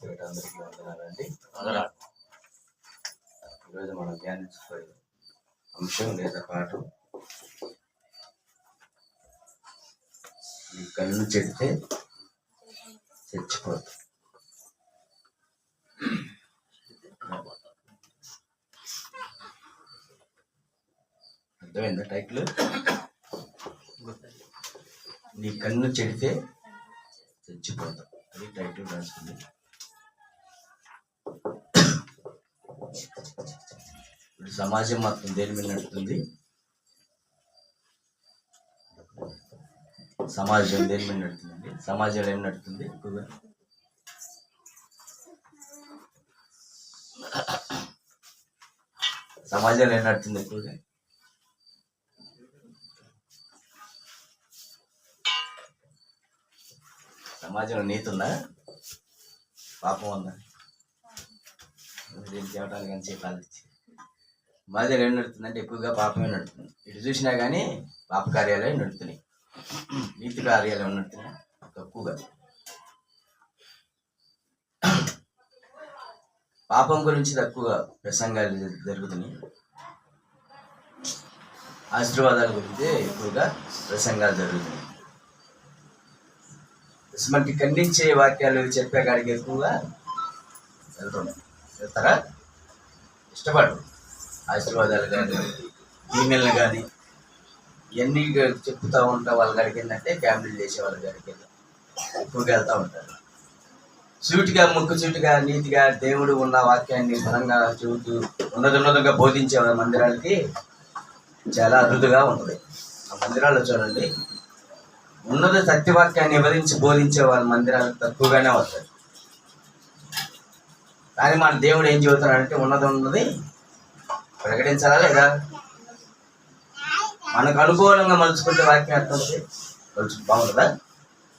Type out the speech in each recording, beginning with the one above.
అందరికీ వందనాలండి. వందనాలు. ఈరోజు మనం ధ్యానించుకోయే అంశం లేదా పాఠం, ఈ కన్ను చెడితే చచ్చిపోతుంది. అర్థమైందా టైటిల్? నీ కన్ను చెడితే చచ్చిపోతాం, అది టైటిల్ రాసుకుంది. ఇప్పుడు సమాజం మొత్తం దేని మీద నడుస్తుంది? సమాజం దేని మీద నడుతుందండి? సమాజంలో ఏం నడుతుంది ఎక్కువగా? సమాజంలో ఏం నడుతుంది ఎక్కువగా? సమాజంలో నీతి ఉందా, పాపం ఉందా? దీనికి చెప్పడానికి అని చెప్పాలి. సమాజంలో ఏం నడుతుందంటే ఎక్కువగా పాపమే నడుతుంది. ఇటు చూసినా కానీ పాప కార్యాలయం నడుతున్నాయి, నీతి కార్యాలయం నడుతున్నాయి తక్కువగా. పాపం గురించి తక్కువగా ప్రసంగాలు జరుగుతున్నాయి, ఆశీర్వాదాల గురించి ఎక్కువగా ప్రసంగాలు జరుగుతున్నాయి. మనకి ఖండించే వాక్యాలు చెప్పే కాడికి ఎక్కువగా వెళ్తారా? ఇష్టపడరు. ఆశీర్వాదాలు కానీ ఈమెయిల్ని కానీ ఇవన్నీ చెప్తూ ఉంటా వాళ్ళ కాడికి ఏంటంటే క్యాంపులు చేసే వాళ్ళ కాడికి ఎక్కువగా వెళ్తూ ఉంటారు. సూటిగా ముక్కుసూటిగా నీతిగా దేవుడు ఉన్న వాక్యాన్ని బలంగా చూపుతూ ఉన్నతంగా బోధించే వాళ్ళ మందిరాలకి చాలా అరుదుగా ఉంటుంది. ఆ మందిరాల్లో చూడండి, ఉన్నత సత్యవాక్యాన్ని వివరించి బోధించే వాళ్ళ మందిరాలకు తక్కువగానే వస్తాయి. కానీ మన దేవుడు ఏం చెబుతున్నాడంటే ఉన్నది ప్రకటించాలా లేదా? మనకు అనుకూలంగా మలుచుకుంటే వాక్యం అర్థం బాగుంటుందా?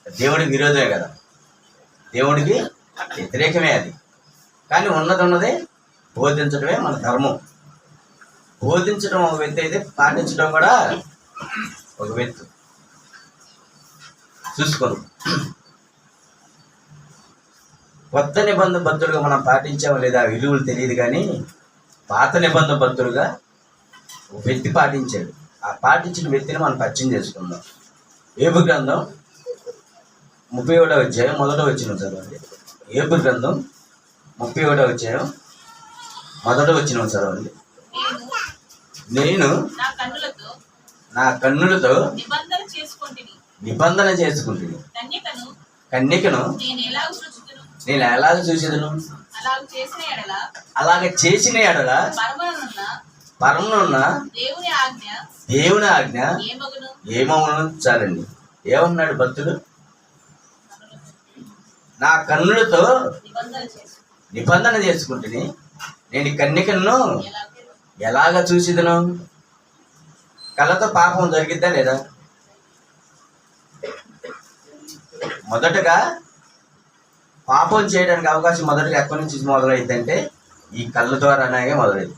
దేవుడికి విరోధమే కదా, దేవుడికి వ్యతిరేకమే అది. కానీ ఉన్నది బోధించడమే మన ధర్మం. బోధించడం ఒక వ్యక్తి అయితే పాటించడం కూడా ఒక వ్యక్తి. చూసుకోను, కొత్త నిబంధన బద్దులుగా మనం పాటించామో లేదా విలువలు తెలియదు, కానీ పాత నిబంధన బద్దులుగా ఒక వ్యక్తి పాటించాడు. ఆ పాటించిన వ్యక్తిని మనం పరిచయం చేసుకుందాం. ఏబు గ్రంథం 31వ అధ్యాయం 1వ వచనం చదవండి. ఏబు గ్రంథం 31వ అధ్యాయం 1వ వచనం చదవండి. నేను నా కన్నులతో నిబంధన చేసుకుంటుంది, కన్యకను నేను ఎలాగ చూసేదను, అలాగ చేసిన ఎడల పరమునున్న దేవుని ఆజ్ఞ ఏమవును? చాలండి. ఏమన్నాడు భక్తుడు? నా కన్నులతో నిబంధన చేసుకుంటుని నేను కన్యకను ఎలాగ చూసేదను. కళ్ళతో పాపం జరిగిద్దా లేదా? మొదటగా పాపం చేయడానికి అవకాశం మొదటగా ఎక్కడి నుంచి మొదలైందంటే ఈ కళ్ళ ద్వారానే మొదలైంది.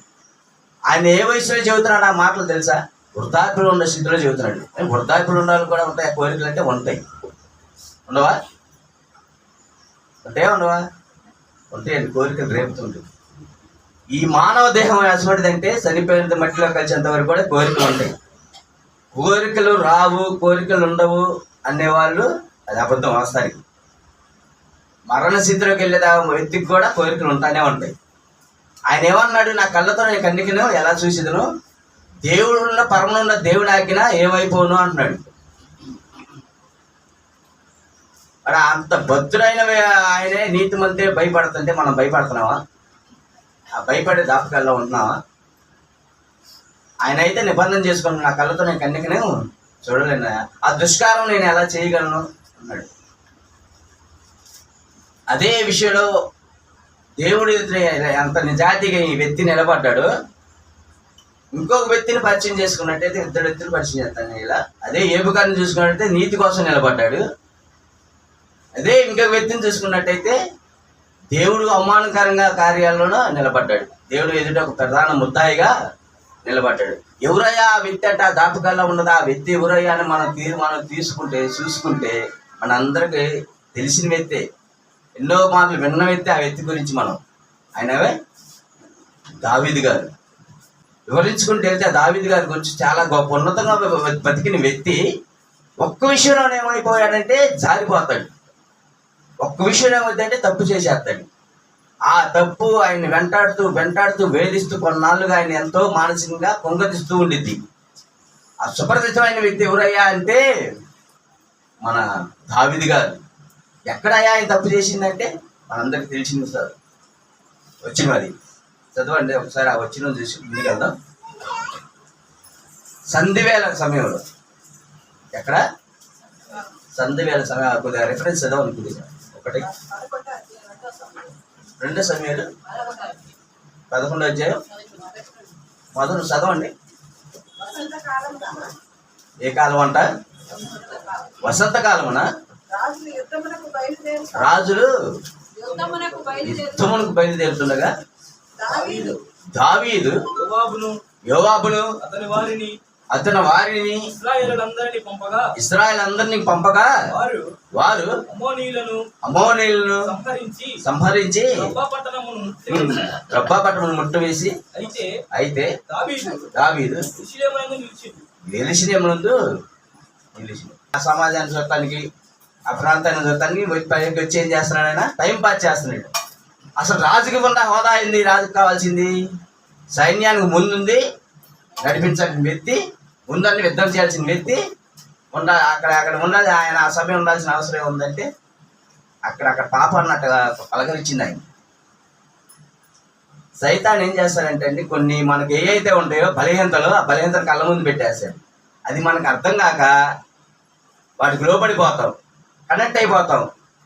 ఆయన ఏ వయసులో చెబుతున్నాడు ఆ మాటలు తెలుసా? వృద్ధాప్యులు ఉన్న స్థితిలో చెబుతున్నాడు. వృద్ధాప్యులు ఉన్న వాళ్ళు కూడా ఉంటాయి, కోరికలు అంటే ఉంటాయి. ఉండవా? ఉండవా? ఉంటాయండి, కోరికలు రేపుతుంటాయి. ఈ మానవ దేహం అసమటిదంటే చనిపోయినంత మట్టిలో కలిసేంత వరకు కూడా కోరికలు ఉంటాయి. కోరికలు రావు, కోరికలు ఉండవు అనేవాళ్ళు అది అబద్ధం. వాస్తవానికి మరణ స్థితిలోకి వెళ్ళేదా వ్యక్తికి కూడా కోరికలు ఉంటానే ఉంటాయి. ఆయన ఏమన్నాడు? నా కళ్ళతో నేను కన్నికను ఎలా చూసేదను, దేవుడు ఉన్న పరమనున్న దేవుడు ఆజ్ఞ ఏమైపోను అంటున్నాడు. మరి అంత భద్రుడైన ఆయనే నీతిమంతే భయపడుతుంటే మనం భయపడుతున్నావా? ఆ భయపడే దాపకాల్లో ఉంటున్నావా? ఆయన అయితే నిబంధన చేసుకున్నాను, నా కళ్ళతో నేను కన్నికను చూడలేను, ఆ దుష్కారం నేను ఎలా చేయగలను అన్నాడు. అదే విషయంలో దేవుడు అంత నిజాయితీగా ఈ వ్యక్తి నిలబడ్డాడు. ఇంకొక వ్యక్తిని పరిచయం చేసుకున్నట్టయితే ఇద్దరు వ్యక్తులు పరిచయం చేస్తాను ఇలా. అదే ఏబు గారిని చూసుకున్నట్టయితే నీతి కోసం నిలబడ్డాడు. అదే ఇంకొక వ్యక్తిని చూసుకున్నట్టయితే దేవుడు అవమానకరంగా కార్యాల్లోనూ నిలబడ్డాడు. దేవుడు ఎదుట ఒక ప్రధాన ముద్దాయిగా నిలబడ్డాడు. ఎవరయ్యా ఆ వ్యక్తి అంటే ఆ దాపకాల్లో ఉన్నది ఆ వ్యక్తి ఎవరయ్యా అని మనం చూసుకుంటే మన అందరికీ తెలిసిన వ్యక్తే. ఎన్నో మాటలు విన్న వ్యక్తి, ఆ వ్యక్తి గురించి మనం ఆయనవే దావీదు గారు వివరించుకుంటూ వెళ్తే దావీదు గారి గురించి చాలా గొప్ప ఉన్నతంగా బతికిన వ్యక్తి ఒక్క విషయంలో ఏమైపోయాడంటే జారిపోతాడు. ఒక్క విషయం ఏమవుతుందంటే తప్పు చేసేస్తాడు. ఆ తప్పు ఆయన వెంటాడుతూ వేధిస్తూ కొన్నాళ్ళుగా ఆయన ఎంతో మానసికంగా పొంగదిస్తూ ఉండిద్ది. ఆ సుప్రసిద్ధమైన వ్యక్తి ఎవరయ్యా అంటే మన దావీదు గారు. ఎక్కడయ్యా ఆయన తప్పు చేసిందంటే మనందరికి తెలిసింది సార్. వచ్చినది చదవండి ఒకసారి, ఆ వచ్చిన చూసి ముందుకు వెళ్దాం. సంధివేళ సమయంలో, ఎక్కడ సంధివేళ సమయం, కొద్దిగా రిఫరెన్స్ చదవండి కొద్దిగా. 1 సమయాలు 11వ అధ్యాయం మొదలు చదవండి. ఏ కాలం అంట? వసంతకాలమున రాజులు యుద్ధమునకు బయలుదేరుతుండగా దావీదు యోవాబును అతని వారిని ఇశ్రాయేలందరినీ పంపగా వారు అమ్మోనీయులను సంహరించి రబ్బా పట్టణమును ముట్టవేసి, అయితే దావీదు యెరూషలేమునందు నిలిచి ఆ సమాజాన్ని చూడటానికి, ఆ ప్రాంతాన్ని చూడటానికి పైకి వచ్చి ఏం చేస్తున్నాడు? ఆయన టైం పాస్ చేస్తున్నాడు. అసలు రాజుకి ఉన్న హోదా ఏంది? రాజుకి కావాల్సింది సైన్యానికి ముందుంది నడిపించాల్సిన వ్యక్తి, ముందన్ని యుద్ధం చేయాల్సిన వ్యక్తి అక్కడ ఉన్నది. ఆయన ఆ సమయం ఉండాల్సిన అవసరం ఉందంటే అక్కడ పాప అన్నట్టుగా పలకరించింది ఆయన. సైతాన్ ఏం చేస్తాడంటే అండి, కొన్ని మనకి ఏవైతే ఉంటాయో బలహీనతలు, ఆ బలహీనతలు కళ్ళ ముందు పెట్టేస్తాడు. అది మనకు అర్థం కాక వాటికి లోబడిపోతాం, కనెక్ట్ అయిపోతాం.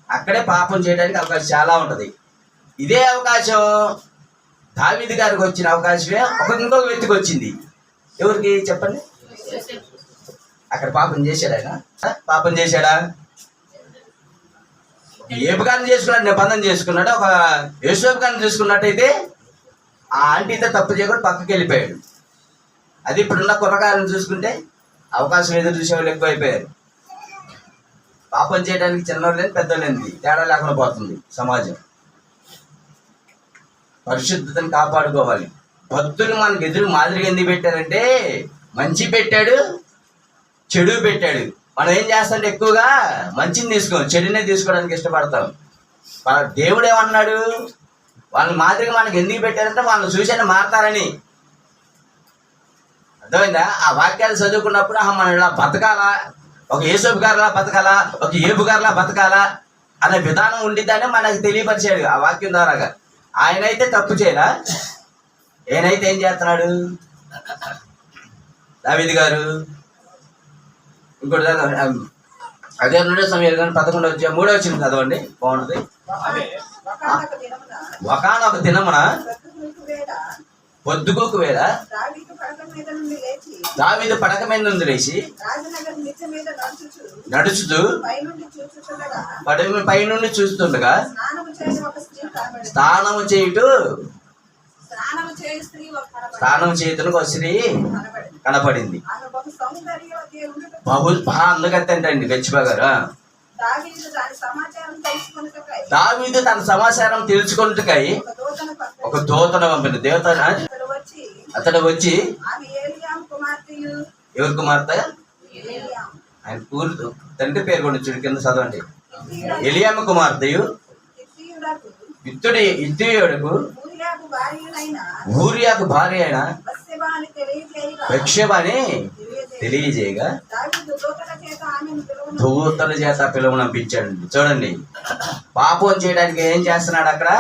అక్కడే పాపం చేయడానికి అవకాశం చాలా ఉంటుంది. ఇదే అవకాశం దావీదు గారికి వచ్చిన అవకాశమే ఇంకొక వ్యక్తికి వచ్చింది. ఎవరికి చెప్పండి? అక్కడ పాపం చేశాడు ఆయన. పాపం చేశాడా? ఏపుగాన్ని చేసుకున్నాడు, నిబంధన చేసుకున్నాడు. ఒక యేసోపు గారిని చూసుకున్నట్టయితే ఆ ఆంటీతో తప్పు చేయకుండా పక్కకి వెళ్ళిపోయాడు. అది ఇప్పుడున్న కుర్రగాయలను చూసుకుంటే అవకాశం ఎదురు చూసేవాళ్ళు ఎక్కువైపోయారు. పాపం చేయడానికి చిన్నవాళ్ళు లేని పెద్దవాళ్ళు లేని తేడా లేకుండా పోతుంది సమాజం. పరిశుద్ధతను కాపాడుకోవాలి. భక్తులు మనకు ఎదురు మాదిరిగా ఎందుకు పెట్టారంటే మంచి పెట్టాడు, చెడు పెట్టాడు. మనం ఏం చేస్తామంటే ఎక్కువగా మంచిని తీసుకోం, చెడునే తీసుకోవడానికి ఇష్టపడతాం. దేవుడు ఏమన్నాడు? వాళ్ళని మాదిరిగా మనకి ఎందుకు పెట్టారంటే వాళ్ళని చూసైనా మారతారని. అర్థమైందా? ఆ వాక్యాలు చదువుకున్నప్పుడు మనం ఇలా బతకాలా, ఒక యేసోపు గారిలా బతకాలా, ఒక ఏబు గారిలా బతకాలా అనే విధానం ఉండిద్దని మనకు తెలియపరిచాడు ఆ వాక్యం ద్వారాగా. ఆయనైతే తప్పు చేయరా, ఈయనైతే ఏం చేస్తున్నాడు? దావీదు గారు ఇంకోటి అదే 2 సమయాలు కానీ 11వ అధ్యాయం 3వ వచనం చదవండి, బాగుంటుంది. ఒకానొక దినమున పొద్దుగూకు వేళ దావీదు పడక మీద నుండి లేచి నడుచుతూ పైనుండి చూస్తుండగా స్నానము చేయుటకు ఒక స్త్రీ కనపడింది. అందుకంటండి గచ్చిబా గారు, దావీదు తన సమాచారం తెలుసుకున్నట్టుకై ఒక దూతను పంపింది. దేవత అతడు వచ్చి, ఎవరి కుమార్తె? ఆయన పూర్తి తండ్రి పేరు కూడా చూడు, కింద చదవండి. ఎలియామ కుమార్తెయు ఇత్తీయుడుకు ఊరియాకు భార్య అయిన బత్షెబని తెలియజేయగా దూతల చేత పిలువనంపించాడండి. చూడండి, పాపం చేయడానికి ఏం చేస్తున్నాడు? అక్కడ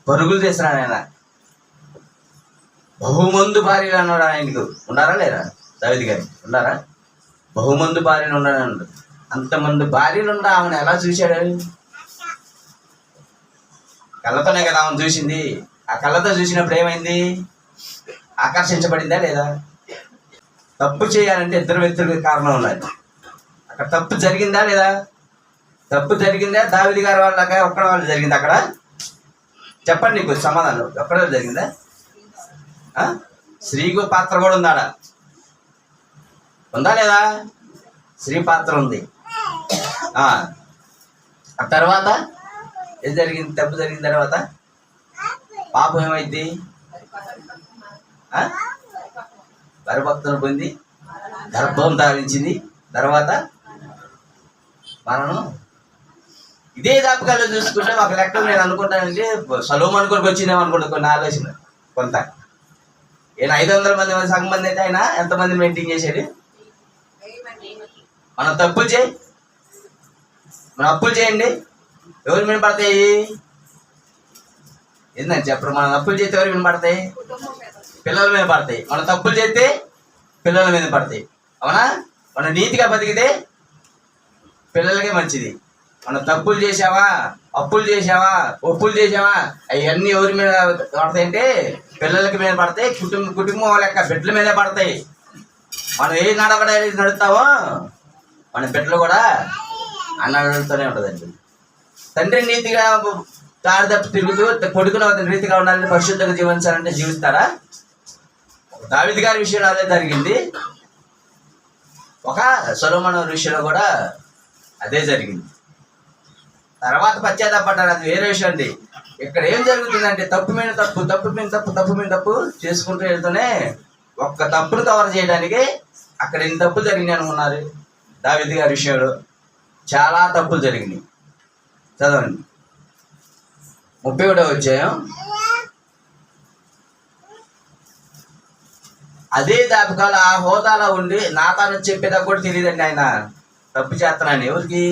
పరుగులు చేస్తున్నాడు ఆయన. బహుమందు భార్యలు అన్నాడు. ఆయనకు ఉన్నారా లేరా? దావీదు గారి ఉన్నారా? బహుమందు భార్యలు ఉన్నాడు. అంతమంది భార్యలు ఉండ ఆమెను ఎలా చూశాడు? కళ్ళతోనే కదా ఆమెను చూసింది. ఆ కళ్ళతో చూసినప్పుడు ఏమైంది? ఆకర్షించబడిందా లేదా? తప్పు చేయాలంటే ఇద్దరు వ్యక్తులకు కారణం ఉన్నది. అక్కడ తప్పు జరిగిందా లేదా? తప్పు జరిగిందా? దావీదు గారి వాళ్ళక ఒక్కడ వాళ్ళు జరిగింది అక్కడ? చెప్పండి, నీకు సమాధానం. ఒక్కడ జరిగిందా? స్త్రీకు పాత్ర కూడా ఉందాడా? ఉందా లేదా? స్త్రీ పాత్ర ఉంది. ఆ తర్వాత ఏం జరిగింది? తప్పు జరిగిన తర్వాత పాపం ఏమైంది? పరిపక్వతను పొంది గర్భం ధారించింది, తర్వాత మరణం. ఇదే జ్ఞాపకాలు చూసుకుంటే ఒక లెక్క నేను అనుకుంటానంటే సొలొమోను కొరకు వచ్చిందేమో అనుకుంటా కొన్ని ఆలోచన కొంత. ఈయన 500 మంది సంఘం మంది అయితే ఆయన ఎంతమంది మెయింటైన్ చేశాడు? మనం తప్పులు చేయి, మనం అప్పులు చేయండి, ఎవరు వినపడతాయి? ఏంటని చెప్పరు. మనం తప్పులు చేస్తే ఎవరు వినపడతాయి? పిల్లల మీద పడతాయి. మనం తప్పులు చేస్తే పిల్లల మీద పడతాయి, అవునా? మనం నీతిగా బతికితే పిల్లలకే మంచిది. మనం తప్పులు చేసావా, అప్పులు చేసావా, ఒప్పులు చేసావా, అవన్నీ ఎవరి మీద పడతాయంటే పిల్లలకి మీద పడతాయి, కుటుంబం లెక్క బిడ్డల మీదే పడతాయి. మనం ఏ నడవడానికి నడుస్తావో మన బిడ్డలు కూడా అన్నడుతూనే ఉంటుందండి. తండ్రి నీతిగా దారి తప్పి తిరుగుతూ కొడుకును రీతిగా ఉండాలని పరిశుద్ధంగా జీవించాలంటే జీవిస్తారా? దావీదు గారి విషయంలో అదే జరిగింది, ఒక సొలొమోను విషయంలో కూడా అదే జరిగింది. తర్వాత పశ్చాత్తాపడ్డారు, అది వేరే విషయం అండి. ఇక్కడ ఏం జరుగుతుందంటే తప్పు మీద తప్పు, తప్పు మీద తప్పు, తప్పు మీద తప్పు చేసుకుంటూ వెళ్తూనే ఒక్క తప్పును కవర్ చేయడానికి అక్కడ ఎన్ని తప్పులు జరిగినాయి అనుకున్నారు? దావీదు గారి విషయంలో చాలా తప్పులు జరిగినాయి. చదవండి 31వ అధ్యాయం. అదే జ్ఞాపకాలు ఆ హోదాలో ఉండి నాతాను చెప్పేదా కూడా తెలియదండి. ఆయన తప్పు చేస్తున్నాను ఎవరికి?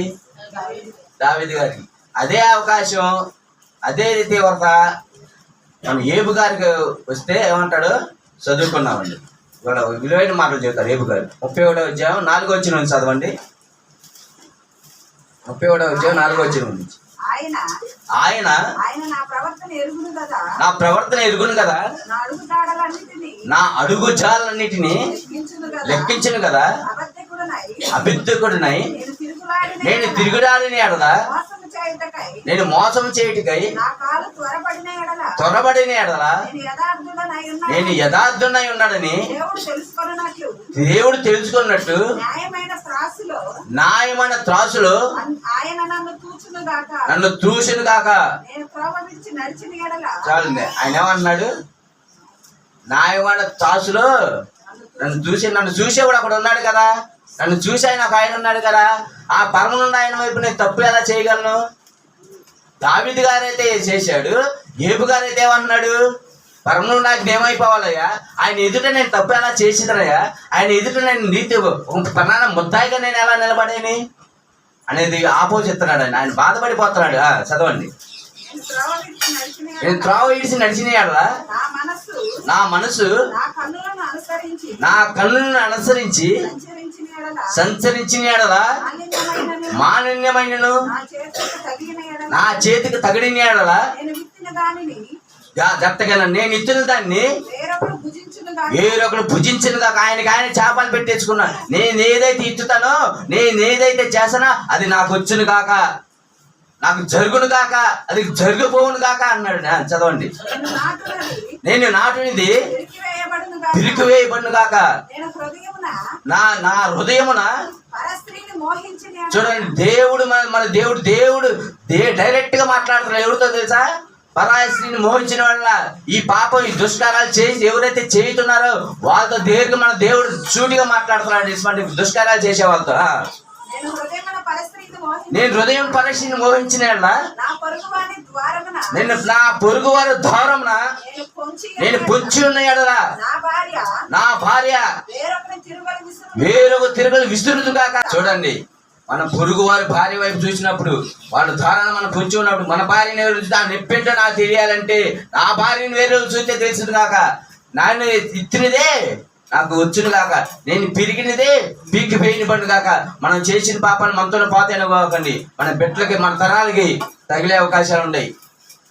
దావీదు గారికి. అదే అవకాశం, అదే తీవ్రత మనం ఏబు గారికి వస్తే ఏమంటాడు? చదువుకున్నామండి. ఇవాళ విలువైన మాటలు చెబుతారు ఏబు గారు. 31వ అధ్యాయం 4వ వచనం చదవండి. 31వ అధ్యాయం 4వ వచనం నుంచి. ఆయన నా ప్రవర్తన ఎరుగును కదా, నా అడుగు జాలన్నిటిని లెక్కించును కదా, అబద్ధకుడినై నేను తిరుగుడాడిని ఎడలా, నేను మోసం చేయుటకై త్వరబడిన ఎడలా నేను యథార్థుడై ఉన్నాడని దేవుడు తెలుసుకున్నట్టు న్యాయమైన త్రాసులో నన్ను చూసును కాక. చాలండి. ఆయన ఏమన్నాడు? న్యాయమైన త్రాసులో నన్ను చూసేవాడు అక్కడ ఉన్నాడు కదా, నన్ను చూసి ఆయన ఒక ఆయన ఉన్నాడు కదా, ఆ పరమనుండి ఆయన వైపు నేను తప్పు ఎలా చేయగలను? దావీదు గారైతే చేశాడు, ఏబు గారైతే ఏమన్నాడు? పరమనుండి నాకు ఏమైపోవాలయ్యా, ఆయన ఎదుట నేను తప్పు ఎలా చేసిదనయ్యా, ఆయన ఎదుట నేను నీతి పలాన ముద్దాయిగా నేను ఎలా నిలబడేని అనేది ఆపోజిస్తున్నాడు. ఆయన బాధపడిపోతున్నాడు. చదవండి. నేను త్రోవ ఇడిసి నడిచిన నా మనసు నా కన్నులను అనుసరించి సంచరించిన ఎడలా మాలిన్యమైనను నా చేతికి తగిలిన ఎడలా జప్తగల నేను ఇచ్చిన దాన్ని వేరొకరు భుజించిన కాక. ఆయన చేపలు పెట్టేసుకున్నా. నేను ఏదైతే ఇచ్చుతానో, నేను ఏదైతే చేసానో అది నాకు వచ్చును కాక, నాకు జరుగును కాక, అది జరుగుపోవును కాక అన్నాడు. చదవండి. నేను నాటునిది పిరికివేయబడును కాక, నా హృదయమున. చూడండి, దేవుడు మన దేవుడు డైరెక్ట్ గా మాట్లాడుతున్నాడు. ఎవరితో తెలుసా? పరాయి స్త్రీని మోహించిన వల్ల ఈ పాపం, ఈ దుష్కారాలు చేసి ఎవరైతే చేయుతున్నారో వాళ్ళతో దేవుడికి మన దేవుడు సూటిగా మాట్లాడుతున్నాడు. ఇటువంటి దుష్కారాలు చేసే వాళ్ళతో. నేను హృదయం పరిస్థితిని మోహించిన నేను నా పొరుగు వారి ద్వారమున నేను పొంచి ఉన్న ఎడలా నా భార్య వేరొక తిరుగులు విస్తురుతు కాక. చూడండి, మన పొరుగు వారి భార్య వైపు చూసినప్పుడు, వాళ్ళ ద్వారా మనం పొంచి ఉన్నప్పుడు మన భార్యని ఎవరు చూస్తే ఆ నెప్పింటో నాకు తెలియాలంటే నా భార్యని వేరే చూస్తే తెలుసును కాక, నాన్న ఇచ్చినదే నాకు వచ్చును కాక, నేను పిరిగినదే పీకి పోయిన పండు కాక. మనం చేసిన పాపాన్ని మనతోనే పోతేనే పోకండి, మన బిడ్డలకి మన తరాలకి తగిలే అవకాశాలు ఉన్నాయి.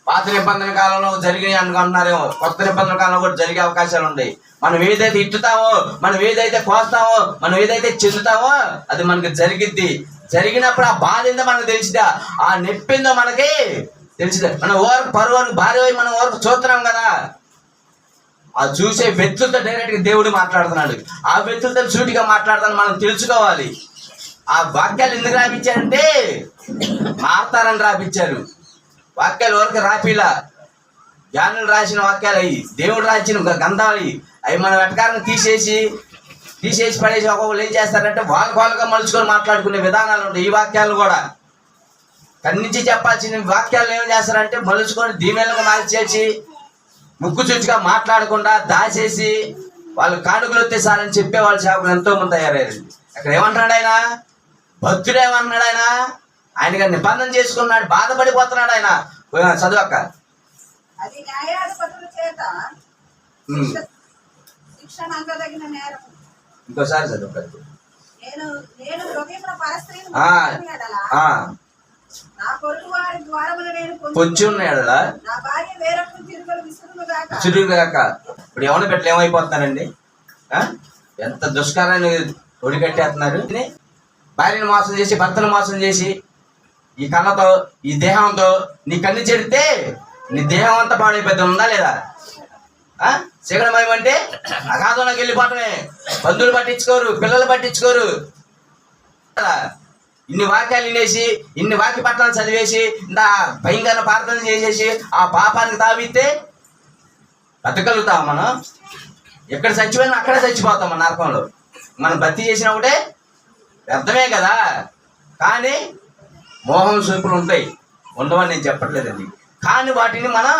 పాత నిబంధన కాలంలో జరిగినాయి అనుకుంటున్నారేమో, కొత్త నిబంధన కాలంలో కూడా జరిగే అవకాశాలు ఉన్నాయి. మనం ఏదైతే ఇట్టుతామో, మనం ఏదైతే కోస్తామో, మనం ఏదైతే చెందుతామో అది మనకి జరిగిద్ది. జరిగినప్పుడు ఆ బాధ ఏందో మనకు తెలిసిదా, ఆ నొప్పిందో మనకి తెలిసిదా. మన ఓరకు పరువు భార్య మనం ఓరకు చూస్తున్నాం కదా, ఆ చూసే వ్యక్తులతో డైరెక్ట్గా దేవుడు మాట్లాడుతున్నాడు. ఆ వ్యక్తులతో సూటిగా మాట్లాడతాను మనం తెలుసుకోవాలి. ఆ వాక్యాలు ఎందుకు రాపించారంటే మారతారని రాపించారు. వాక్యాలు వరకు రాపిలా, జ్ఞానులు రాసిన వాక్యాలు అవి, దేవుడు రాసిన గ్రంథాలు అవి మనం వెటకారం తీసేసి పడేసి ఒక్కొక్కరు ఏం చేస్తారంటే వాళ్ళగా మలుచుకొని మాట్లాడుకునే విధానాలు ఉంటాయి. ఈ వాక్యాలు కూడా ఖండించి చెప్పాల్సిన వాక్యాలు ఏం చేస్తారంటే మలుచుకొని దీవెనలుగా మార్చేసి ముక్కు చుచ్చుగా మాట్లాడకుండా దాచేసి వాళ్ళు కానుకలు వచ్చేసారని చెప్పే వాళ్ళ సేవకులు ఎంతో మంది తయారయ్యారు. అక్కడ ఏమంటున్నాడు ఆయన? భక్తుడు ఏమన్నాడు? ఆయనగా నిబంధన చేసుకున్నాడు, బాధపడిపోతున్నాడు ఆయన. చదువక్క. ఇంకోసారి చదువు. కొంచెం ఉన్నాయడలా చురుగాక. ఇప్పుడు ఏమైనా పెట్టలు ఏమైపోతున్నారండి? ఎంత దుష్కరాన్ని ఒడిగట్టేస్తున్నారు. భార్యను మోసం చేసి, భర్తను మోసం చేసి, ఈ కళ్ళతో, ఈ దేహంతో నీ కన్ను చెడితే నీ దేహం అంతా పాడైపోతే ఉందా లేదా? శిఖరమేమంటే అగాధంలోకి వెళ్ళిపోవటమే. బంధువులు పట్టించుకోరు, పిల్లలు పట్టించుకోరు. ఇన్ని వాక్యాలు వినేసి, ఇన్ని వాక్య పట్టాలు చదివేసి, ఇంత భయంకర ప్రార్థన చేసేసి ఆ పాపానికి తావిస్తే బతకగలుగుతాం మనం? ఎక్కడ చచ్చిపోయినా అక్కడే చచ్చిపోతాం మన నరకంలో. మనం భక్తి చేసినా ఒకటే వ్యర్థమే కదా. కానీ మోహం చూపులు ఉంటాయి, ఉండవని నేను చెప్పట్లేదండి. కానీ వాటిని మనం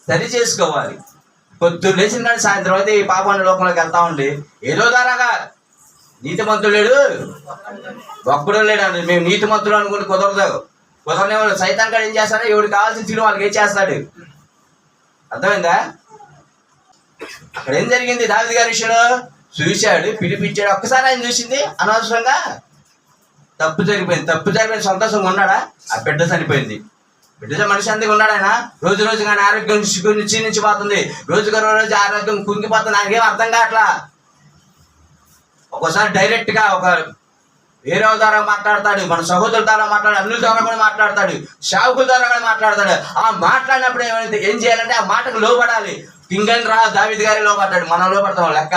సరి చేసుకోవాలి. పొద్దున్న లేచిన కానీ సాయంత్రం అయితే ఈ పాపాన్ని లోకంలోకి వెళ్తా ఉండి ఏదో దారాగా నీతిమంతుడు లేడు, ఒక్కడో లేడు అండి. మేము నీతిమంతులు అనుకుంటే కుదరనే వాళ్ళు సైతాన్ కాడ ఏం చేస్తాడు? ఎవరికి కావాల్సిన తిని వాళ్ళకి ఏం చేస్తాడు? అర్థమైందా? అక్కడ ఏం జరిగింది? దావీదు గారి విషయంలో చూశాడు, పిలిపించాడు. ఒక్కసారి ఆయన చూసింది అనవసరంగా తప్పు జరిగిపోయింది. సంతోషంగా ఉన్నాడా? ఆ బిడ్డ చనిపోయింది. బిడ్డ మనిషి అందుకు ఉన్నాడు ఆయన. రోజు కానీ ఆరోగ్యం క్షీణించిపోతుంది, రోజు ఆరోగ్యం కుంగిపోతుంది. ఆయనకేం అర్థం కావట్లా. ఒక్కోసారి డైరెక్ట్గా ఒక వేరే ద్వారా మాట్లాడతాడు, మన సహోదరుల ద్వారా మాట్లాడు, అన్నుల ద్వారా కూడా మాట్లాడతాడు, సేవకుల ద్వారా కూడా మాట్లాడతాడు. ఆ మాట్లాడినప్పుడు ఏం చేయాలంటే ఆ మాటకు లోబడాలి. కింగని దావీదు గారి లోపడ్డాడు. మనం లోపడతాం లెక్క?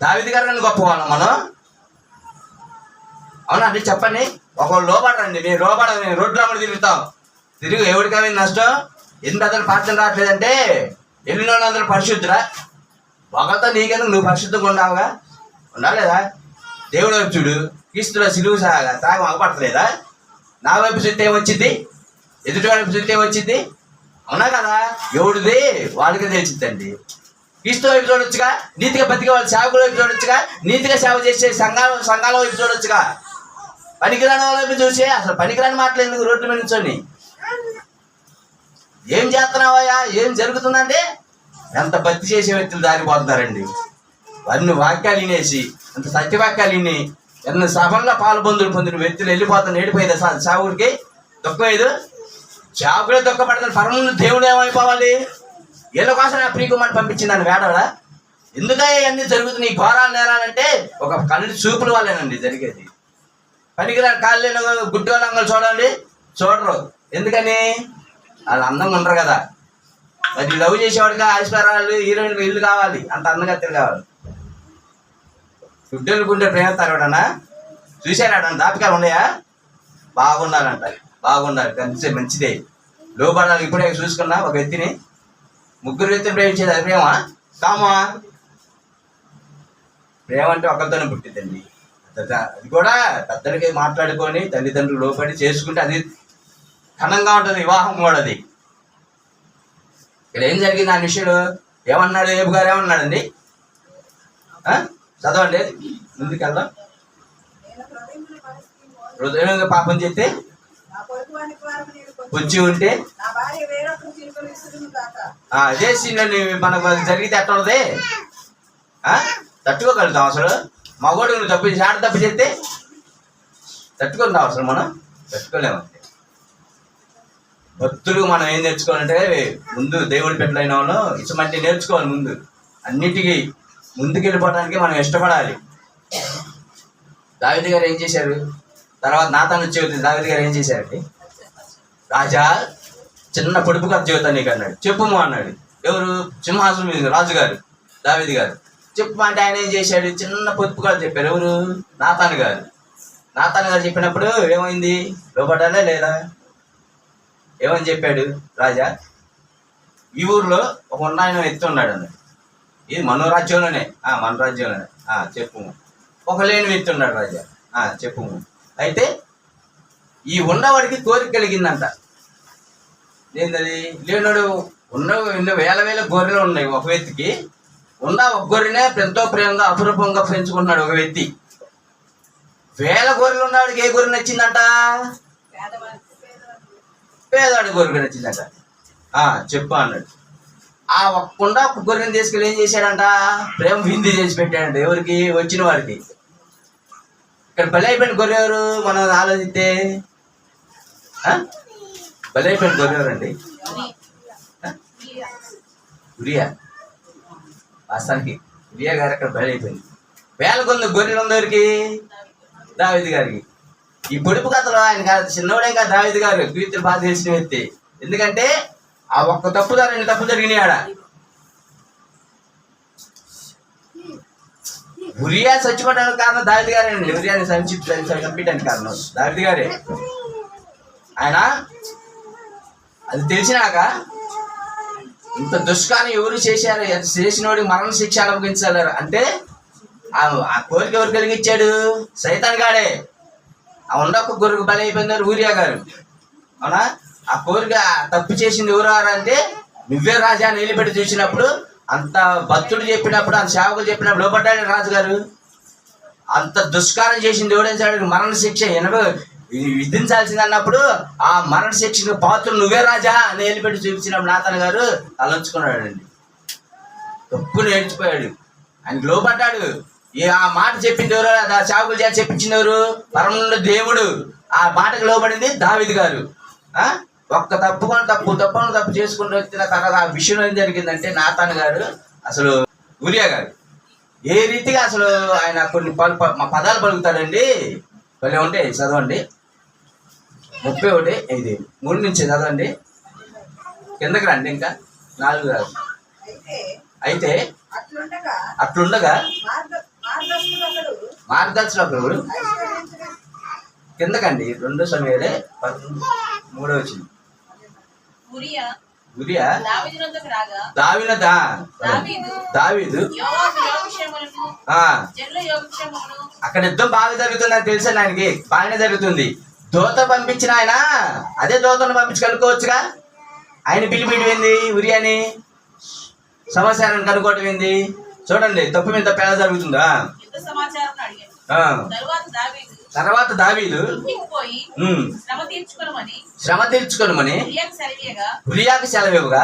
దావీదు గారు కానీ గొప్పవాళ్ళం మనం? అవునా అండి? చెప్పండి. ఒకళ్ళు లోపడరండి. నేను రోడ్లో కూడా తిరుగుతాం. ఎవరికైనా నష్టం? ఎందుకు అతను ప్రార్థన రావట్లేదంటే ఎల్లిన వాళ్ళందరూ పరిశుద్ధురా? ఒకరితో నీకెందుకు? నువ్వు పరిశుద్ధంగా ఉండావుగా, ఉండాలేదా? దేవుడు వైపు చూడు, క్రీస్తులో సిలువు తాగం అగపడతలేదా? నా వైపు చూస్తే ఏమొచ్చింది, ఎదుటి వైపు చూస్తే ఏమొచ్చింది? అవునా కదా? ఎవడిది వాళ్ళకే తెలిసిందండి. క్రీస్తు వైపు చూడొచ్చుగా, నీతిగా బతికే వాళ్ళు సేవకుల వైపు చూడొచ్చుగా, నీతిగా సేవ చేసే సంఘాల వైపు చూడొచ్చుగా. పనికిరాని వాళ్ళ వైపు చూసి అసలు పనికిరాని మాటలు ఎందుకు రోడ్ల మీద నుంచొని? ఏం చేస్తున్నావయ్యా? ఏం జరుగుతుందంటే ఎంత భక్తి చేసే వ్యక్తులు దారిపోతున్నారండి. అన్ని వాక్యాలు వినేసి, అంత సత్యవాక్యాలు విని ఎన్ని సభల్లో పొందిన వ్యక్తులు వెళ్ళిపోతాను. ఏడిపోయేది సాగుడికి దుఃఖమేదు. చావుకుడే దుఃఖపడతాను. పరములు దేవుడు ఏమైపోవాలి? వీళ్ళ కోసం నా ప్రియకుమార్ని పంపించింది అని వేడవడా? ఎందుకయ్యా ఇవన్నీ జరుగుతున్నాయి? ఈ ఘోరాలు నేరాలంటే ఒక కళ్ళు చూపుల వాళ్ళేనండి జరిగేది. పనికిరాని కాళ్ళు గుడ్డి వాళ్ళంగలు చూడరు. ఎందుకని? వాళ్ళు అందంగా ఉండరు కదా. మరి లవ్ చేసేవాడిగా ఐశ్వర్యాలు, హీరోయిన్లు ఇల్లు కావాలి, అంత అందగత్తెలు కావాలి. గుడ్డలు గుండె ప్రేమతారు ఎవడన్నా చూశారాడన్నా? దాపికాలు ఉన్నాయా? బాగుండాలి కనిపిస్తే మంచిదే. లోపడాలి. ఇప్పుడే చూసుకున్నా ఒక వ్యక్తిని, ముగ్గురు వ్యక్తిని ప్రేమించేది అది ప్రేమ కామా? ప్రేమ అంటే ఒకరితోనే పుట్టిద్దండి. అది కూడా పెద్దలకి మాట్లాడుకొని తల్లిదండ్రులు లోపడి చేసుకుంటే అది ఘనంగా ఉంటుంది. వివాహం కూడా అది. ఇక్కడ ఏం జరిగింది ఆ విషయంలో? ఏమన్నాడు ఏబు గారు? ఏమన్నాడండి? చదవండి, ముందుకెళ్దాం. హృదయంగా పాపం చేస్తే పొంచి ఉంటే అదే సీన్లని మనకు జరిగితే ఎట్లా ఉన్నది? తట్టుకోగలుగుతాం అసలు? మగోడు నువ్వు తప్పు చేస్తే తట్టుకుంటాం అసలు? మనం తట్టుకోలేము. భక్తులు మనం ఏం నేర్చుకోవాలంటే ముందు దేవుడి పెట్టలైన వాళ్ళు ఇష్టమంటే నేర్చుకోవాలి. ముందు అన్నిటికీ ముందుకెళ్ళిపోవడానికి మనం ఇష్టపడాలి. దావీదు గారు ఏం చేశారు? తర్వాత నాతాను వచ్చి దావీదు గారు ఏం చేశారండి? రాజా చిన్న పొడుపు కథ చెబుతాను నీకు అన్నాడు. చెప్పుము అన్నాడు. ఎవరు? సింహాసనం మీద రాజుగారు దావీదు గారు. చెప్పు అంటే ఆయన ఏం చేశాడు? చిన్న పొదుపు కథ చెప్పారు. ఎవరు? నాతాను గారు చెప్పినప్పుడు ఏమైంది? లోపడాలే లేదా? ఏమని చెప్పాడు రాజా? ఈ ఊర్లో ఒక ఉన్నాయన వ్యక్తి ఉన్నాడు అన్నాడు. ఇది మన రాజ్యంలోనే, మన రాజ్యంలోనే. చెప్పు. ఒక లేని వ్యక్తి ఉన్నాడు రాజా. చెప్పు. అయితే ఈ ఉన్నవాడికి కోరిక కలిగిందంట. ఏంటది? లేనాడు ఉన్న వేల వేల గొర్రెలు ఉన్నాయి ఒక వ్యక్తికి. ఉన్న ఒక గొర్రెనే ఎంతో ప్రేమగా అపురూపంగా పెంచుకుంటున్నాడు ఒక వ్యక్తి. వేల గొర్రెలు ఉన్నవాడికి ఏ గొర్రె నచ్చిందంట? పేదవాడి గొర్రె నచ్చిందంట. చెప్పు అన్నాడు. ఒక గొర్రెని తీసుకెళ్ళి ఏం చేశాడంట? ప్రేమ విందు చేసి పెట్టాడంట. ఎవరికి? వచ్చిన వాడికి. ఇక్కడ బలి అయిపోయిన గొర్రె ఎవరు? మనం ఆలోచిస్తే బలి అయిపోయిన గొర్రె ఎవరండి? ఉరియా. వాస్తవానికి ఉరియా గారు అక్కడ బలి అయిపోయింది. వేల కొంత గొర్రెలు ఉందరికి దావీదు గారికి. ఈ పొడుపు కథలో ఆయన కాదు, చిన్నోడే కాదు దావీదు గారు కీర్తులు బాధ చేసిన వ్యక్తి. ఎందుకంటే ఆ ఒక్క తప్పుదారు 2 తప్పు జరిగినాయి ఆడ. ఉరియా చచ్చిపోవడానికి కారణం దావీదు గారేనండి. ఉరియాని చంపించడానికి కారణం దావీదు గారే. ఆయన అది తెలిసినాక ఇంత దుష్కార్యం ఎవరు చేశారు? చేసినోడికి మరణ శిక్ష అనుభవించాలి అంటే ఆ కోరిక ఎవరు కలిగించాడు? సైతాన్ గాడే. ఆ ఉండొక్క గొర్రెకు బలి అయిపోయినారు ఊరియా గారు. అవునా? ఆ కోరిక తప్పు చేసింది ఎవరు అంటే నువ్వే రాజా అని నిలబెట్టి చూసినప్పుడు, అంత భక్తుడు చెప్పినప్పుడు, అంత సేవకులు చెప్పినప్పుడు లోపడ్డాడు రాజుగారు. అంత దుష్కారం చేసింది ఎవడేసాడు? మరణ శిక్ష విధించాల్సింది అన్నప్పుడు ఆ మరణ శిక్షకు పాత్రలు నువ్వే రాజా అని నిలబెట్టి చూపించినప్పుడు నాతన్ గారు తలంచుకున్నాడండి. తప్పు నేర్చిపోయాడు. ఆయన లోపడ్డాడు. ఆ మాట చెప్పింది ఎవరు? సేవకులు చేసి చెప్పించింది ఎవరు? పరమున్న దేవుడు. ఆ మాటకు లోబడింది దావీదు గారు. ఒక్క తప్పు చేసుకుంటూ వచ్చిన తర్వాత ఆ విషయం ఏం జరిగిందంటే నాతాన్ గారు అసలు ఉరియా గారు ఏ రీతిగా అసలు ఆయన కొన్ని పదాలు పలుకుతాడండి. భలే ఉంటాయి. చదవండి 31:5 నుంచి చదవండి. కిందకి రండి. ఇంకా 4 రాదు. అయితే అట్లుండగా మార్గదర్శకుడు కిందకండి 2 సమయాలే 13 వచ్చింది. ఉరియా దావీదు అక్కడ యుద్ధం బాగా జరుగుతుందని తెలుసండి ఆయనకి. బాగానే జరుగుతుంది. దూత పంపించిన ఆయన అదే దూతను పంపించి కనుక్కోవచ్చుగా. ఆయన పిలిపిడిపోయింది ఉరియాని సమాచారాన్ని కనుక్కోవటం ఏంది? చూడండి తప్పు మీద తప్పు ఎలా జరుగుతుందా. తర్వాత దావీదు శ్రమ తీర్చుకొనమని ఉరియాకు సెలవివ్వగా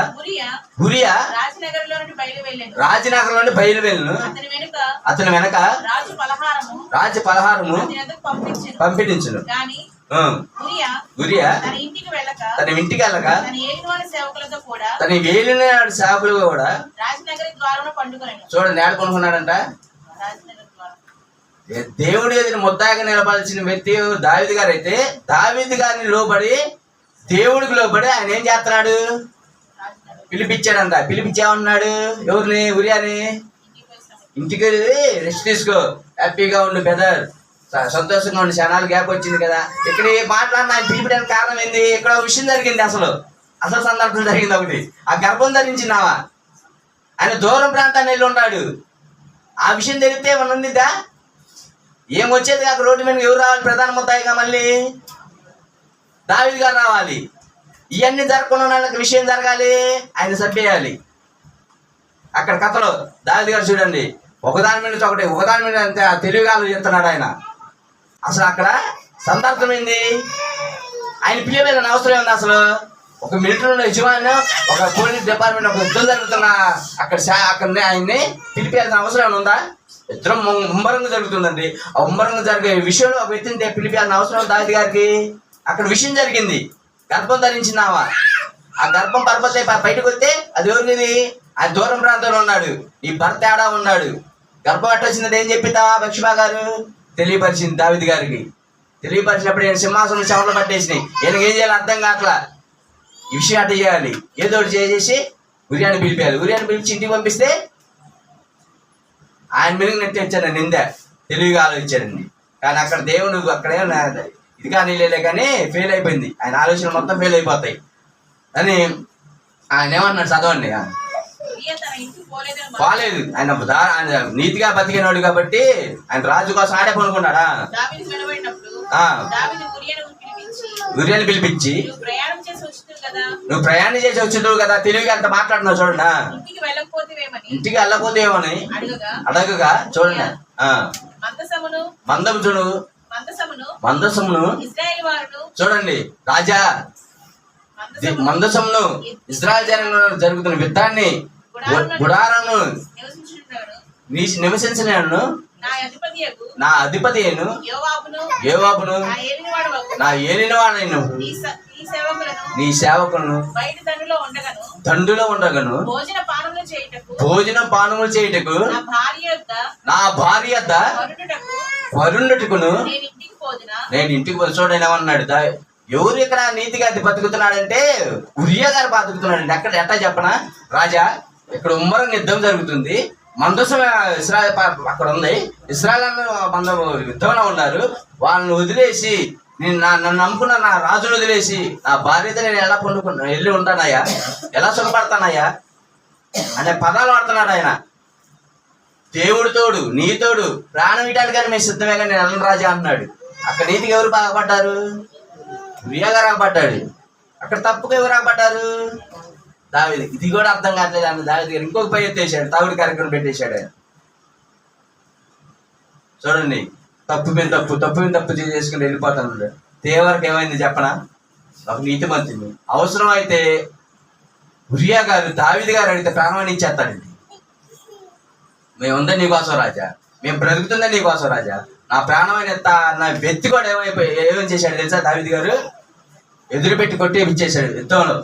ఉరియా రాజనగర్ నుండి బయలువెళ్ళను. అతని వెనక రాజు పలహారము పంపించును. ఉరియా తన ఇంటికి వెళ్ళక తన వేలిన సేవకులు కూడా చూడండి ఏడ కొనుక్కున్నాడంట. దేవుడి ఎదురు ముద్దాగా నిలబడాల్సిన వ్యక్తి దావీదు గారు అయితే దావీదు గారిని లోబడి దేవుడికి లోబడి ఆయన ఏం చేస్తున్నాడు? పిలిపించాడంట. పిలిపించామన్నాడు ఎవరిని? ఉరియాని. ఇంటికి వెళ్ళి రెస్ట్ తీసుకో, హ్యాపీగా ఉండు బెదర్, సంతోషంగా ఉండి. క్షణాలు గ్యాప్ వచ్చింది కదా. ఇక్కడ మాట్లాడిన ఆయన పిలిపడానికి కారణం ఏంది? ఇక్కడ విషయం జరిగింది. అసలు సందర్భం జరిగింది ఒకటి. ఆ గర్భం ధరించినావా? ఆయన దూరం ప్రాంతాన్ని వెళ్ళి ఉన్నాడు. ఆ విషయం తెలిస్తే ఏమన్నా ఉందిదా? ఏమొచ్చేది కాక రోడ్డు మీద ఎవరు రావాలి? ప్రధాన ముద్దాయిగా మళ్ళీ దావీదు గారు రావాలి. ఇవన్నీ జరగకుండా వాళ్ళకి విషయం జరగాలి, ఆయన చంపేయాలి. అక్కడ కథలో దావీదు గారు చూడండి ఒకదాని మీద అంతే తెలివిగా ఆలోచిస్తున్నాడు ఆయన. అసలు అక్కడ సందర్భం ఏంది? ఆయన పిలిపేయాలని అవసరం ఏంది? అసలు ఒక మిలిటరీ యజమాని, ఒక పోలీస్ డిపార్ట్మెంట్, ఒక యుద్ధం జరుగుతున్న అక్కడ ఆయన్ని పిలిపేయాల్సిన అవసరం ఏమైనా ఉందా? యుద్ధం ముమ్మరంగా జరుగుతుందండి. ఆ ముమ్మరంగా జరిగే విషయంలో ఒక వ్యక్తిని పిలిపేయాల్సిన అవసరం దావీదు గారికి. అక్కడ విషయం జరిగింది. గర్భం ధరించినావా? ఆ గర్భం పర్వత బయటకు వస్తే అది ఎవరిది? ఆయన దూరం ప్రాంతంలో ఉన్నాడు. ఈ భర్త ఏడా ఉన్నాడు. గర్భం ఎట్టొచ్చిందని ఏం చెప్పిద్దావా బక్షిబా గారు? తెలియపరిచింది దావీదు గారికి. తెలియపరిచినప్పుడు నేను సింహాసనం చెమటలు పట్టేసినాయి. ఈయనకి ఏం చేయాలి అర్థం కావట్లా. ఈ విషయం అట్ట చేయాలి. ఏదో ఒకటి చేసేసి ఉరియాని పిలిపేయాలి. ఉరియాని పిలిచి ఇంటికి పంపిస్తే ఆయన మీద నెట్టి వచ్చాను నింద. తెలివిగా ఆలోచించాడండి. కానీ అక్కడ దేవుడు అక్కడే ఇది కానీ లేలే కానీ ఫెయిల్ అయిపోయింది. ఆయన ఆలోచన మొత్తం ఫెయిల్ అయిపోతాయి. అని ఆయన ఏమన్నాడు చదవండి. బాలేదు, ఆయన నీతిగా బతికినాడు కాబట్టి ఆయన రాజు కోసం ఆడే పనుకున్నాడా. ఉరియను పిలిపించి నువ్వు ప్రయాణం చేసి వచ్చినావు కదా, తెలివిగా అంత మాట్లాడుతున్నావు చూడండి. ఇంటికి వెళ్ళకపోతేమని అడగగా చూడండి. మందసమును చూడండి, రాజా మందసమును ఇశ్రాయేలు జనంలో జరుగుతున్న యుద్ధాన్ని గుడారను నివసించినాను నా అధిపతి యోవాబును నా ఏలినవాడైన నీ సేవకులను దండులో ఉండగను భోజనం పానములు చేయుటకు నా భార్య వరుణుటకును నేను ఇంటికి పోయి. చూడండి ఏమన్నాడు, ఎవరు ఇక్కడ నీతిగా బతుకుతున్నాడంటే ఉరియా గారు బతుకుతున్నాడండి. అక్కడ ఎట్టా చెప్పనా రాజా, ఇక్కడ ఉమ్మరం యుద్ధం జరుగుతుంది, మందసం ఇశ్రాయేల్ అక్కడ ఉంది, ఇశ్రాయేల్ మందం యుద్ధంలో ఉన్నారు. వాళ్ళని వదిలేసి నన్ను నమ్ముకున్న నా రాజును వదిలేసి నా భార్యతో నేను ఎలా వెళ్ళి ఉంటానయ్యా, ఎలా సుఖపడతానయ్యా అనే పదాలు వాడుతున్నాడు ఆయన. దేవుడు తోడు, నీ తోడు, ప్రాణం ఇటానికి కానీ మేము సిద్ధమే కానీ నేను వెళ్ళను రాజా అన్నాడు. అక్కడ నీతికి ఎవరు బాగుపడ్డారు? ఉరియగా రాబడ్డాడు. అక్కడ తప్పుగా ఎవరు రాబడ్డారు? దావీదు. ఇది కూడా అర్థం కావట్లేదు అన్న దావీదు గారు ఇంకొక పై ఎత్తేసాడు, తాగుడు కార్యక్రమం పెట్టేశాడు ఆయన. చూడండి, తప్పు మీద తప్పు చేసుకుని వెళ్ళిపోతాను. దేవరికి ఏమైంది చెప్పనా, ఒక నీతి మంత్రి అవసరం అయితే ఉరియా గారు దావీదు గారు అడిగితే ప్రాణాన్ని ఇచ్చేస్తాడండి. మేముందా నీకోసం రాజా, మేము బ్రతుకుతుందా నీకోసం రాజా, నా ప్రాణమైన నా వ్యక్తి కూడా ఏమేమి చేశాడు తెలుసా? దావీదు గారు ఎదురు పెట్టి కొట్టి ఇచ్చేశాడు యుద్ధంలో.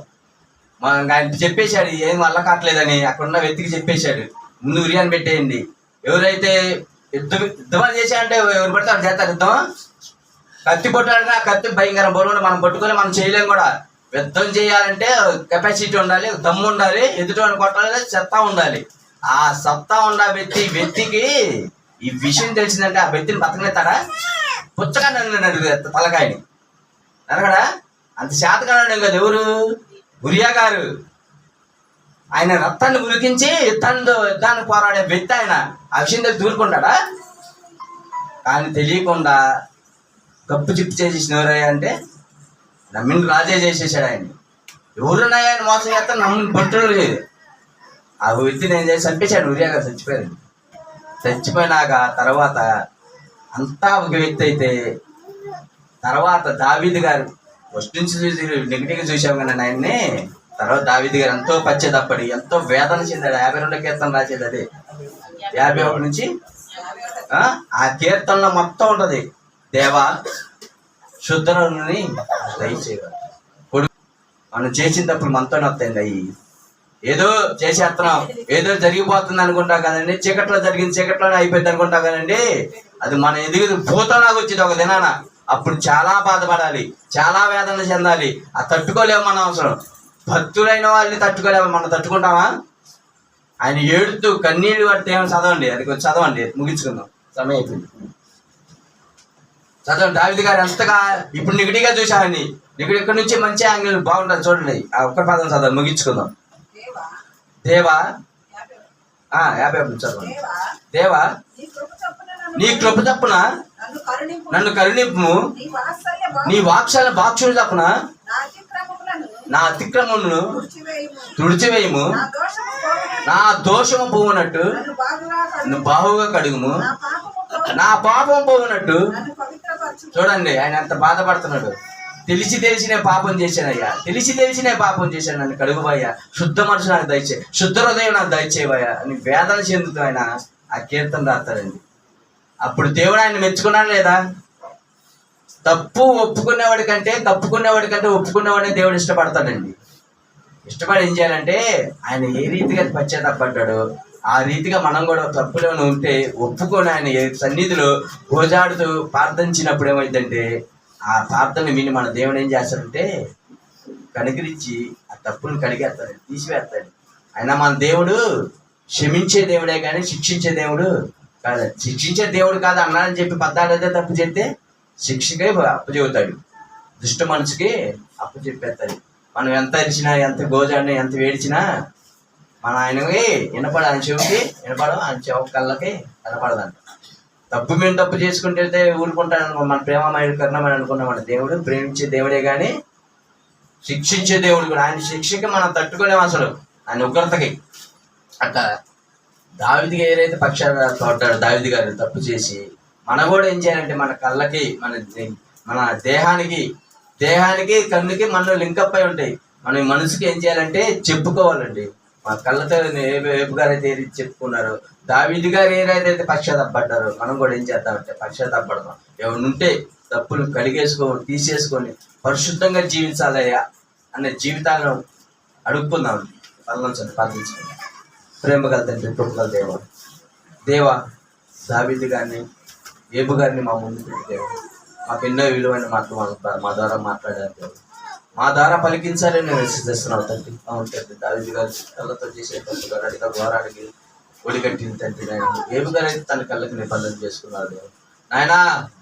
ఆయన చెప్పేశాడు ఏం వల్ల కావట్లేదని. అక్కడున్న వ్యక్తికి చెప్పేశాడు, ముందు ఉరియాని పెట్టేయండి. ఎవరైతే యుద్ధం చేశాడంటే ఎవరు పడితే వాళ్ళు చేస్తారు యుద్ధం. కత్తి పొట్టాడినా కత్తి భయంకర బరువు మనం పట్టుకొని మనం చేయలేం కూడా. యుద్ధం చేయాలంటే కెపాసిటీ ఉండాలి, దమ్ము ఉండాలి, ఎదుటి కొట్టాలి, సత్తా ఉండాలి. ఆ సత్తా ఉన్న వ్యక్తికి ఈ విషయం తెలిసిందంటే ఆ వ్యక్తిని బతకనేస్తాడా? పుచ్చగా నన్ను తలకాయని నరగడా? అంత శాతకాడు కదా ఎవరు? ఉరియా గారు. ఆయన రక్తాన్ని ఉరికించి యుద్ధాన్ని పోరాడే వ్యక్తి ఆయన. ఆ విషయం తెలిసి దూరుకుంటాడా? కానీ తెలియకుండా తప్పు చిప్పు చేసేసిన ఎవరయ్యా అంటే నమ్మిన రాజే చేసేసాడు ఆయన. ఎవరున్నాయా ఆయన మోసం చేస్తాను నమ్మిన పట్టులు లేదు. ఆ వ్యక్తిని ఏం చేసి చంపేశాడు. ఉరియా గారు చచ్చిపోయాడు. చచ్చిపోయినాక తర్వాత అంతా ఒక వ్యక్తి అయితే తర్వాత దావీదు గారు ఫస్ట్ నుంచి చూసి నెగిటివ్గా చూసాం కానీ ఆయన్ని. తర్వాత దావీదు గారు ఎంతో పశ్చాత్తాపడి ఎంతో వేదన చెందాడు. 52 కీర్తన రాసేది అదే 51 నుంచి. ఆ కీర్తనలో మొత్తం ఉంటది, దేవా శుద్ధులని దయచేయాలి. కొడుకు మనం చేసిన తప్పుడు మనతోనే వస్తాయండి. అవి ఏదో చేసేస్తున్నాం, ఏదో జరిగిపోతుంది అనుకుంటాం కదండి. చీకట్లో జరిగింది చీకట్లోనే అయిపోయింది అనుకుంటాం కదండి. అది మన ఎదుగు భూతంలాగా వచ్చింది ఒక దినాన. అప్పుడు చాలా బాధపడాలి, చాలా వేదన చెందాలి. ఆ తట్టుకోలేము మనం. అవసరం భక్తులైన వాళ్ళని తట్టుకోలేము. మనం తట్టుకుంటామా? ఆయన ఏడుతూ కన్నీళ్ళు పడితే ఏమో చదవండి, అది కొంచెం చదవండి, ముగించుకుందాం, సమయం అయిపోయింది. చదవండి. దావీదు గారు ఎంతగా ఇప్పుడు నెగిటివ్గా చూసామని, ఇక్కడ నుంచి మంచి యాంగిల్ బాగుంటుంది చూడండి. ఆ ఒక్క పదం చదవండి, ముగించుకుందాం. దేవా 50 చదవండి. దేవా నీ కృప తప్పున నన్ను కరుణింపు, నీ వాక్శాల బాక్షులు తప్పున నా అతిక్రమమును తుడిచివేయము, నా దోషము పోవునట్టు నన్ను బాహుగా కడుగుము, నా పాపం పోవునట్టు. చూడండి ఆయన ఎంత బాధపడుతున్నాడు. తెలిసి నేను పాపం చేశానయ్యా, తెలిసి నేను పాపం చేశాను, నన్ను కడుగుబోయ్యా, శుద్ధ మనసు నాకు దయచే, శుద్ధ హృదయం నాకు దయచేయబోయా అని వేదన చెందుతూ ఆయన ఆ కీర్తన రాస్తాడండి. అప్పుడు దేవుడు ఆయన మెచ్చుకున్నాడు లేదా? తప్పు ఒప్పుకునేవాడి కంటే ఒప్పుకునేవాడిని దేవుడు ఇష్టపడతాడండి. ఇష్టపడి ఏం చేయాలంటే ఆయన ఏ రీతిగా పశ్చాత్తాపడ్డాడో ఆ రీతిగా మనం కూడా తప్పులో ఉంటే ఒప్పుకొని ఆయన సన్నిధిలో గోజాడుతూ ప్రార్థించినప్పుడు ఏమైందంటే ఆ ప్రార్థన విని మన దేవుడు ఏం చేస్తాడంటే కనికరించి ఆ తప్పును కడిగేస్తాడు, తీసివేస్తాడు. అయినా మన దేవుడు క్షమించే దేవుడే కానీ శిక్షించే దేవుడు కాదు. శిక్షించే దేవుడు కాదు అన్నాడని చెప్పి పద్దాడైతే తప్పు చెప్తే శిక్షకే అప్పు చెబుతాడు, దుష్ట మనసుకి అప్పు చెప్పేస్తాడు. మనం ఎంత అరిచినా, ఎంత గోజాడినా, ఎంత వేడిచినా మన ఆయనకి వినపడ, ఆయన చెవికి వినపడ, ఆయన చెవి కళ్ళకి కనపడదంట. తప్పు మేము తప్పు చేసుకుంటే ఊరుకుంటాను, మన ప్రేమమైన కరుణమని అనుకున్నామంట. దేవుడు ప్రేమించే దేవుడే కానీ శిక్షించే దేవుడు కూడా. ఆయన శిక్షకి మనం తట్టుకోలేము అసలు, ఆయన ఉగ్రతకి. అట్లా దావీదుకి ఏదైతే పక్షాన దావీదు గారు తప్పు చేసి, మనం కూడా ఏం చేయాలంటే మన కళ్ళకి, మన దేహానికి కన్నుకి మనం లింకప్ అయి ఉంటాయి. మనం మనసుకి ఏం చేయాలంటే చెప్పుకోవాలండి. మా కళ్ళతో ఏబు గారు అయితే ఏది చెప్పుకున్నారో, దావీదు గారు ఏదైతే పశ్చాత్తాపడ్డారో, మనం కూడా ఏం చేద్దామంటే పశ్చాత్తాపడదాం. ఎవరుంటే తప్పులు తీసేసుకొని పరిశుద్ధంగా జీవించాలయ్యా అనే జీవితాలను అడుక్కుందాం. పనులను ప్రార్థించుకుందాం. ప్రేమ గల తండ్రి, కృపగల దేవా, దావీదు గారిని, ఏబు గారిని మా ముందు పెట్టేవా, మాకు ఎన్నో విలువైన మాటలు మా ద్వారా మాట్లాడారు దేవుడు. మా ద్వారా పలికించాలని నేను విశ్వసిస్తున్నావు తండ్రి. అవును తండ్రి, దావీదు గారు కళ్ళతో చేసే తప్పు గారు అడిగా ఘోరానికి ఒడిగట్టిన తండ్రి నాయన. ఏబు గారు అయితే తన కళ్ళకి నిబంధన చేసుకున్నారు దేవుడు. నాయన,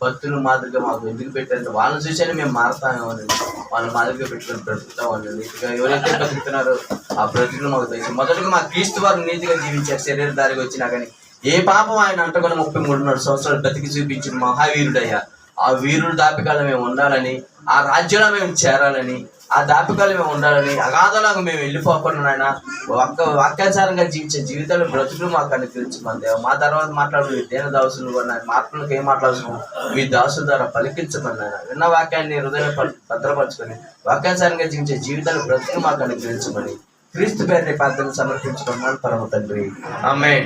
భక్తులు మాదిరిగా మాకు ఎందుకు పెట్టారంటే వాళ్ళని చూసానే మేము మారుతామేమని, వాళ్ళని మాదిరిగా పెట్టుకొని బ్రతుకుతామని. నీతిగా ఎవరైతే బ్రతుకుతున్నారో ఆ బ్రతుకులు మాకు తెలిసి మొదటిగా మా క్రీస్తు వారు నీతిగా జీవించారు. శరీరధారికి వచ్చినా కానీ ఏ పాపం ఆయన అంటకొని 33 సంవత్సరాలు బ్రతికి చూపించిన మహావీరుడయ్యా. ఆ వీరుడు దాపికాలు మేము ఉండాలని, ఆ రాజ్యంలో మేము చేరాలని, ఆ దాపికాలు మేము ఉండాలని, అగాధంలాగా మేము వెళ్ళిపోకుండా నాయన వాక్యాచారంగా జీవించే జీవితాలు బ్రతుకులు మాకు అనుకరించమని దేవ. మా తర్వాత మాట్లాడు దేన దాసులు కూడా మాటలకు ఏం మాట్లాడుతున్నాం మీ దాసుల ద్వారా పలికించమని నాయన. విన్న వాక్యాన్ని హృదయం భద్రపరచుకొని వాక్యాచారంగా జీవించే జీవితాలు బ్రతుకులు మాకు అనుకరించమని క్రీస్తు పేరు ప్రార్థన సమర్పించుకున్నాను పరమ తండ్రి. ఆమేన్.